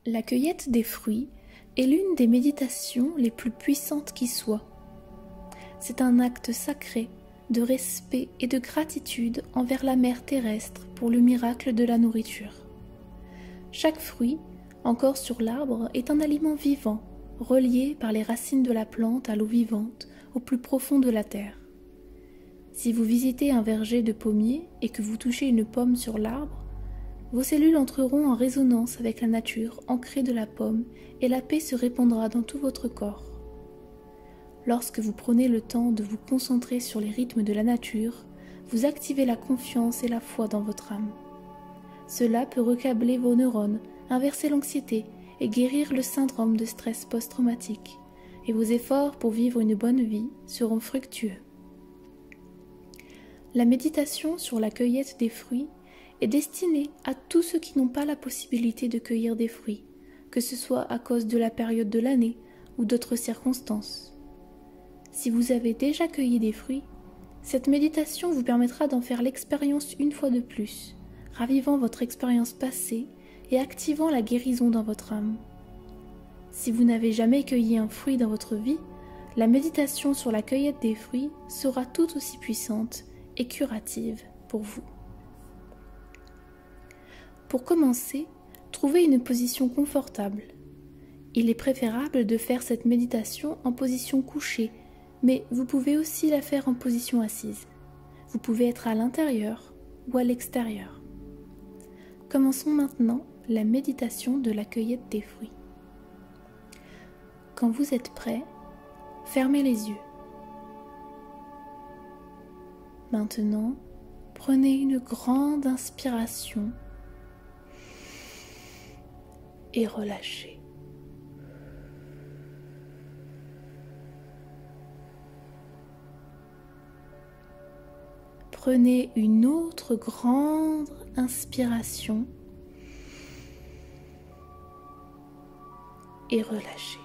La cueillette des fruits est l'une des méditations les plus puissantes qui soient. C'est un acte sacré de respect et de gratitude envers la mère terrestre pour le miracle de la nourriture. Chaque fruit, encore sur l'arbre, est un aliment vivant, relié par les racines de la plante à l'eau vivante, au plus profond de la terre. Si vous visitez un verger de pommiers et que vous touchez une pomme sur l'arbre, vos cellules entreront en résonance avec la nature ancrée de la pomme et la paix se répandra dans tout votre corps. Lorsque vous prenez le temps de vous concentrer sur les rythmes de la nature, vous activez la confiance et la foi dans votre âme. Cela peut recabler vos neurones, inverser l'anxiété et guérir le syndrome de stress post-traumatique, et vos efforts pour vivre une bonne vie seront fructueux. La méditation sur la cueillette des fruits est destinée à tous ceux qui n'ont pas la possibilité de cueillir des fruits, que ce soit à cause de la période de l'année ou d'autres circonstances. Si vous avez déjà cueilli des fruits, cette méditation vous permettra d'en faire l'expérience une fois de plus, ravivant votre expérience passée et activant la guérison dans votre âme. Si vous n'avez jamais cueilli un fruit dans votre vie, la méditation sur la cueillette des fruits sera tout aussi puissante et curative pour vous. Pour commencer, trouvez une position confortable. Il est préférable de faire cette méditation en position couchée, mais vous pouvez aussi la faire en position assise. Vous pouvez être à l'intérieur ou à l'extérieur. Commençons maintenant la méditation de la cueillette des fruits. Quand vous êtes prêt, fermez les yeux. Maintenant, prenez une grande inspiration et relâchez. Prenez une autre grande inspiration et relâchez.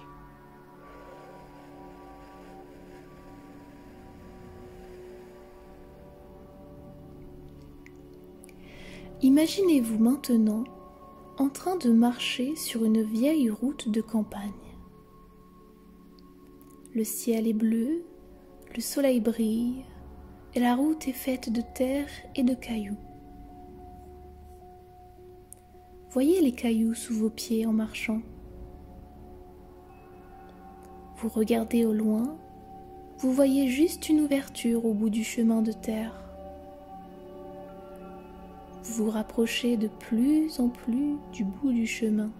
Imaginez-vous maintenant en train de marcher sur une vieille route de campagne. Le ciel est bleu, le soleil brille et la route est faite de terre et de cailloux. Voyez les cailloux sous vos pieds en marchant. Vous regardez au loin, vous voyez juste une ouverture au bout du chemin de terre. Vous vous rapprochez de plus en plus du bout du chemin.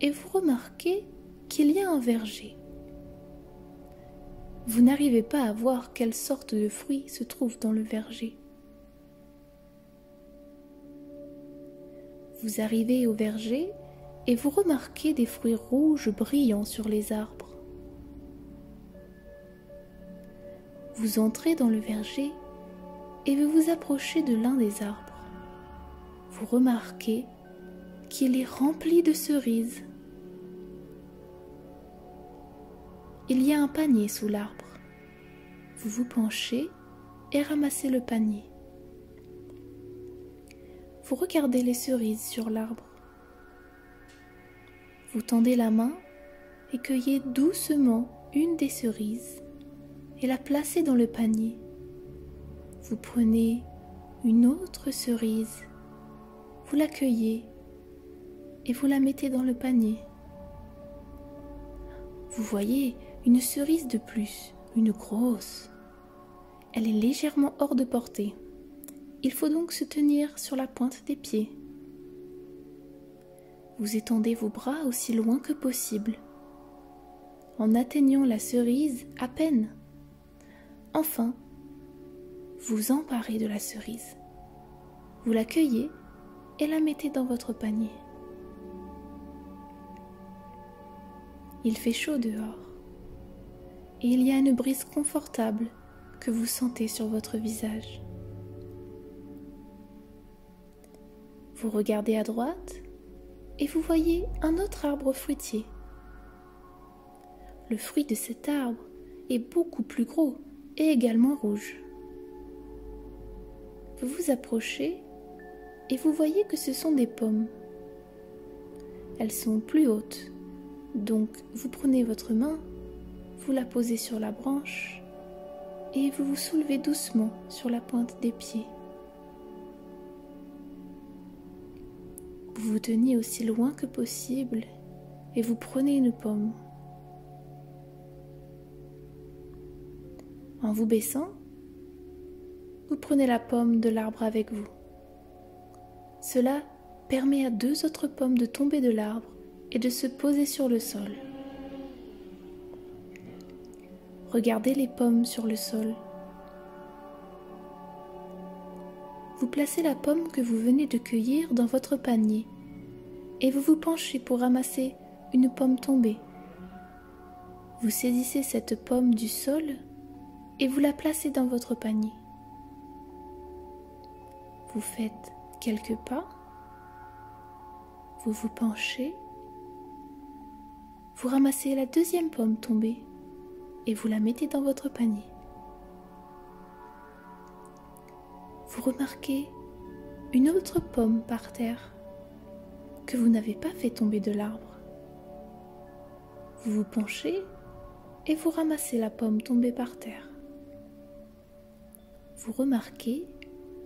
Et vous remarquez qu'il y a un verger. Vous n'arrivez pas à voir quelle sorte de fruits se trouve dans le verger. Vous arrivez au verger et vous remarquez des fruits rouges brillants sur les arbres. Vous entrez dans le verger et vous vous approchez de l'un des arbres. Vous remarquez qu'il est rempli de cerises. Il y a un panier sous l'arbre. Vous vous penchez et ramassez le panier. Vous regardez les cerises sur l'arbre. Vous tendez la main et cueillez doucement une des cerises et la placez dans le panier. Vous prenez une autre cerise, vous la cueillez et vous la mettez dans le panier. Vous voyez une cerise de plus, une grosse. Elle est légèrement hors de portée. Il faut donc se tenir sur la pointe des pieds. Vous étendez vos bras aussi loin que possible, en atteignant la cerise à peine. Enfin, vous emparez de la cerise. Vous la cueillez et la mettez dans votre panier. Il fait chaud dehors et il y a une brise confortable que vous sentez sur votre visage. Vous regardez à droite et vous voyez un autre arbre fruitier. Le fruit de cet arbre est beaucoup plus gros et également rouge. Vous vous approchez et vous voyez que ce sont des pommes. Elles sont plus hautes, donc vous prenez votre main, vous la posez sur la branche et vous vous soulevez doucement sur la pointe des pieds. Vous vous tenez aussi loin que possible et vous prenez une pomme. En vous baissant, vous prenez la pomme de l'arbre avec vous. Cela permet à 2 autres pommes de tomber de l'arbre et de se poser sur le sol. Regardez les pommes sur le sol. Vous placez la pomme que vous venez de cueillir dans votre panier et vous vous penchez pour ramasser une pomme tombée. Vous saisissez cette pomme du sol et vous la placez dans votre panier. Vous faites quelques pas, vous vous penchez, vous ramassez la 2e pomme tombée et vous la mettez dans votre panier. Vous remarquez une autre pomme par terre que vous n'avez pas fait tomber de l'arbre. Vous vous penchez et vous ramassez la pomme tombée par terre. Vous remarquez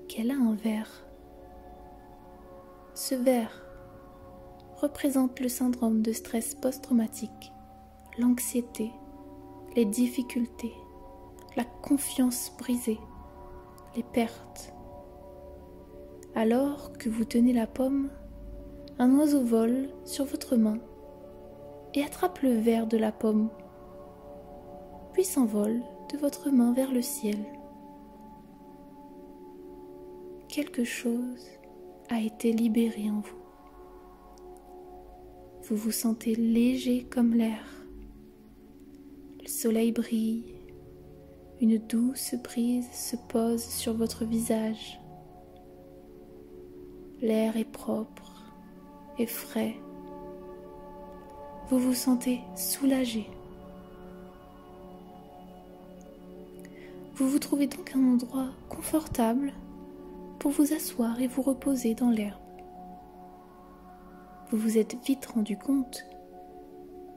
qu'elle a un ver. Ce ver représente le syndrome de stress post-traumatique, l'anxiété, les difficultés, la confiance brisée, les pertes. Alors que vous tenez la pomme, un oiseau vole sur votre main et attrape le ver de la pomme, puis s'envole de votre main vers le ciel. Quelque chose a été libéré en vous. Vous vous sentez léger comme l'air. Le soleil brille. Une douce brise se pose sur votre visage. L'air est propre et frais. Vous vous sentez soulagé. Vous vous trouvez donc à un endroit confortable pour vous asseoir et vous reposer dans l'herbe. Vous vous êtes vite rendu compte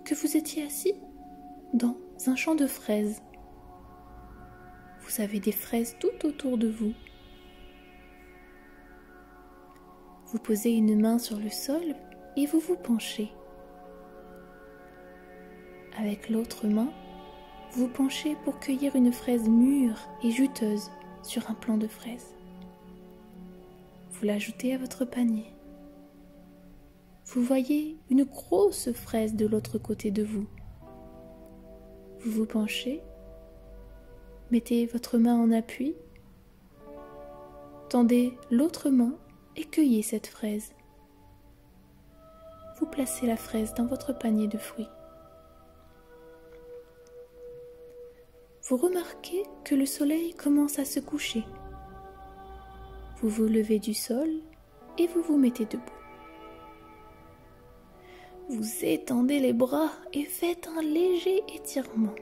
que vous étiez assis dans un champ de fraises. Vous avez des fraises tout autour de vous. Vous posez une main sur le sol et vous vous penchez. Avec l'autre main, vous penchez pour cueillir une fraise mûre et juteuse sur un plant de fraises. Vous l'ajoutez à votre panier. Vous voyez une grosse fraise de l'autre côté de vous. Vous vous penchez, mettez votre main en appui, tendez l'autre main et cueillez cette fraise. Vous placez la fraise dans votre panier de fruits. Vous remarquez que le soleil commence à se coucher. Vous vous levez du sol et vous vous mettez debout. Vous étendez les bras et faites un léger étirement.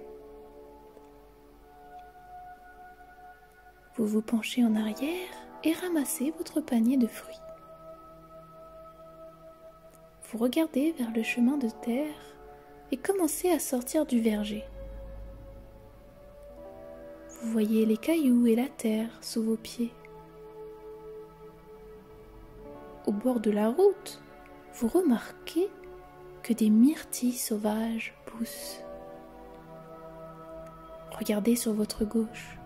Vous vous penchez en arrière et ramassez votre panier de fruits. Vous regardez vers le chemin de terre et commencez à sortir du verger. Vous voyez les cailloux et la terre sous vos pieds. Au bord de la route, vous remarquez que des myrtilles sauvages poussent. Regardez sur votre gauche.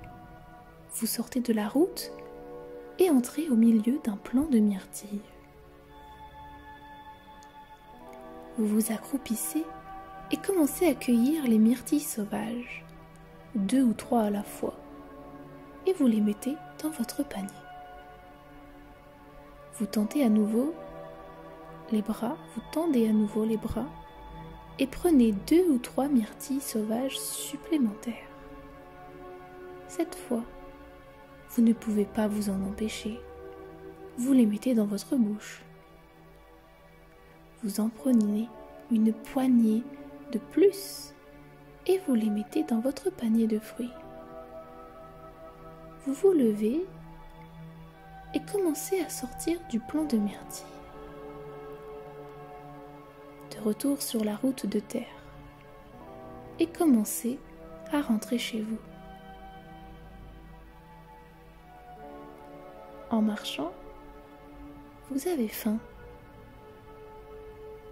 Vous sortez de la route et entrez au milieu d'un plant de myrtilles. Vous vous accroupissez et commencez à cueillir les myrtilles sauvages, 2 ou 3 à la fois, et vous les mettez dans votre panier. Vous tendez à nouveau les bras et prenez 2 ou 3 myrtilles sauvages supplémentaires. Cette fois, vous ne pouvez pas vous en empêcher. Vous les mettez dans votre bouche. Vous en prenez une poignée de plus et vous les mettez dans votre panier de fruits. Vous vous levez et commencez à sortir du plant de myrtille. De retour sur la route de terre et commencez à rentrer chez vous. En marchant, vous avez faim.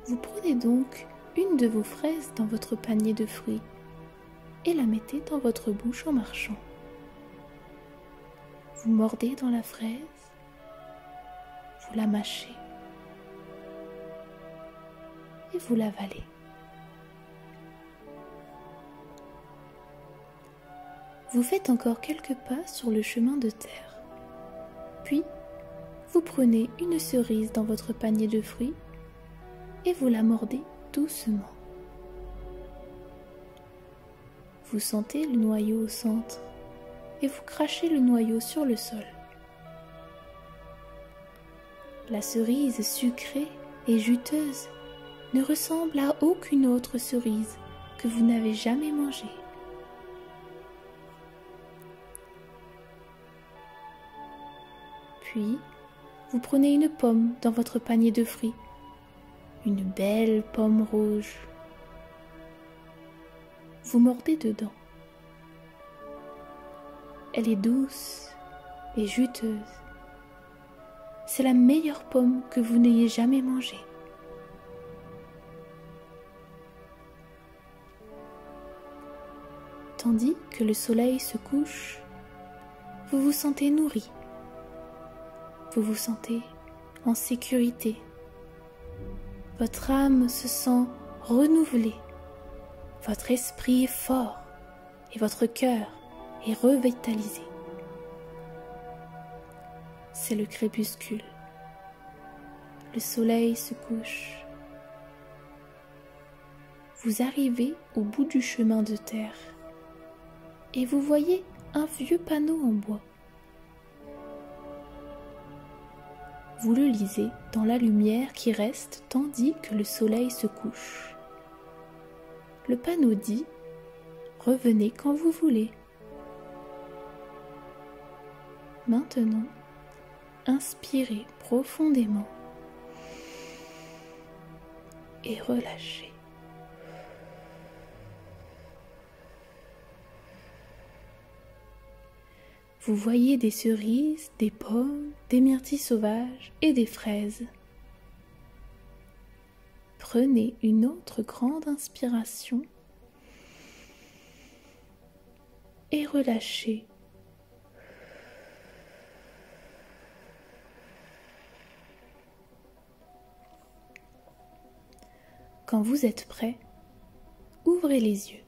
Vous prenez donc une de vos fraises dans votre panier de fruits et la mettez dans votre bouche en marchant. Vous mordez dans la fraise, vous la mâchez et vous l'avalez. Vous faites encore quelques pas sur le chemin de terre. Puis, vous prenez une cerise dans votre panier de fruits et vous la mordez doucement. Vous sentez le noyau au centre et vous crachez le noyau sur le sol. La cerise sucrée et juteuse ne ressemble à aucune autre cerise que vous n'avez jamais mangée. Puis, vous prenez une pomme dans votre panier de fruits, une belle pomme rouge. Vous mordez dedans. Elle est douce et juteuse. C'est la meilleure pomme que vous n'ayez jamais mangée. Tandis que le soleil se couche, vous vous sentez nourri. Vous vous sentez en sécurité. Votre âme se sent renouvelée. Votre esprit est fort et votre cœur est revitalisé. C'est le crépuscule. Le soleil se couche. Vous arrivez au bout du chemin de terre et vous voyez un vieux panneau en bois. Vous le lisez dans la lumière qui reste tandis que le soleil se couche. Le panneau dit « Revenez quand vous voulez ». Maintenant, inspirez profondément et relâchez. Vous voyez des cerises, des pommes, des myrtilles sauvages et des fraises. Prenez une autre grande inspiration et relâchez. Quand vous êtes prêt, ouvrez les yeux.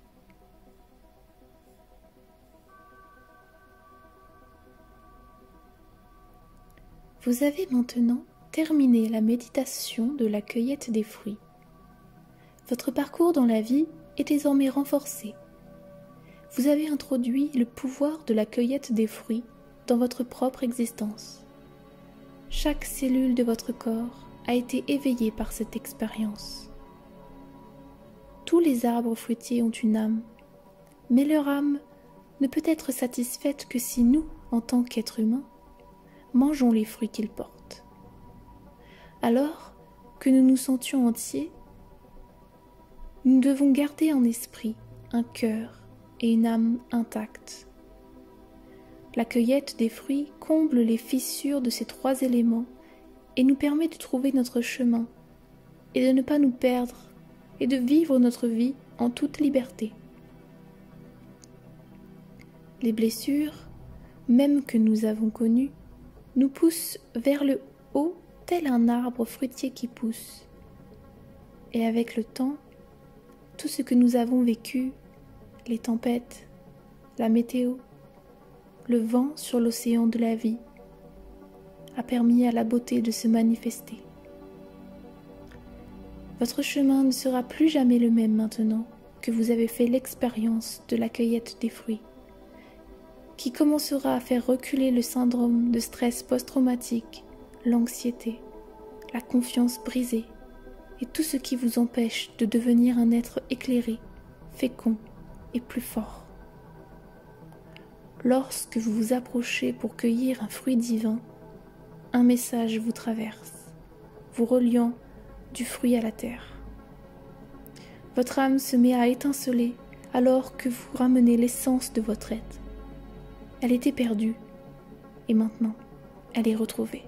Vous avez maintenant terminé la méditation de la cueillette des fruits. Votre parcours dans la vie est désormais renforcé. Vous avez introduit le pouvoir de la cueillette des fruits dans votre propre existence. Chaque cellule de votre corps a été éveillée par cette expérience. Tous les arbres fruitiers ont une âme, mais leur âme ne peut être satisfaite que si nous, en tant qu'êtres humains, mangeons les fruits qu'ils portent. Alors que nous nous sentions entiers, nous devons garder en esprit un cœur et une âme intacts. La cueillette des fruits comble les fissures de ces trois éléments et nous permet de trouver notre chemin et de ne pas nous perdre et de vivre notre vie en toute liberté. Les blessures, même que nous avons connues, nous poussent vers le haut tel un arbre fruitier qui pousse. Et avec le temps, tout ce que nous avons vécu, les tempêtes, la météo, le vent sur l'océan de la vie, a permis à la beauté de se manifester. Votre chemin ne sera plus jamais le même maintenant que vous avez fait l'expérience de la cueillette des fruits, qui commencera à faire reculer le syndrome de stress post-traumatique, l'anxiété, la confiance brisée et tout ce qui vous empêche de devenir un être éclairé, fécond et plus fort. Lorsque vous vous approchez pour cueillir un fruit divin, un message vous traverse, vous reliant du fruit à la terre. Votre âme se met à étinceler alors que vous ramenez l'essence de votre être. Elle était perdue, et maintenant, elle est retrouvée.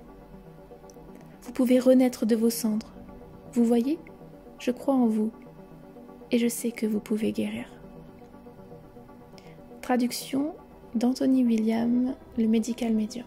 Vous pouvez renaître de vos cendres. Vous voyez, je crois en vous, et je sais que vous pouvez guérir. Traduction d'Anthony William, le Medical Medium.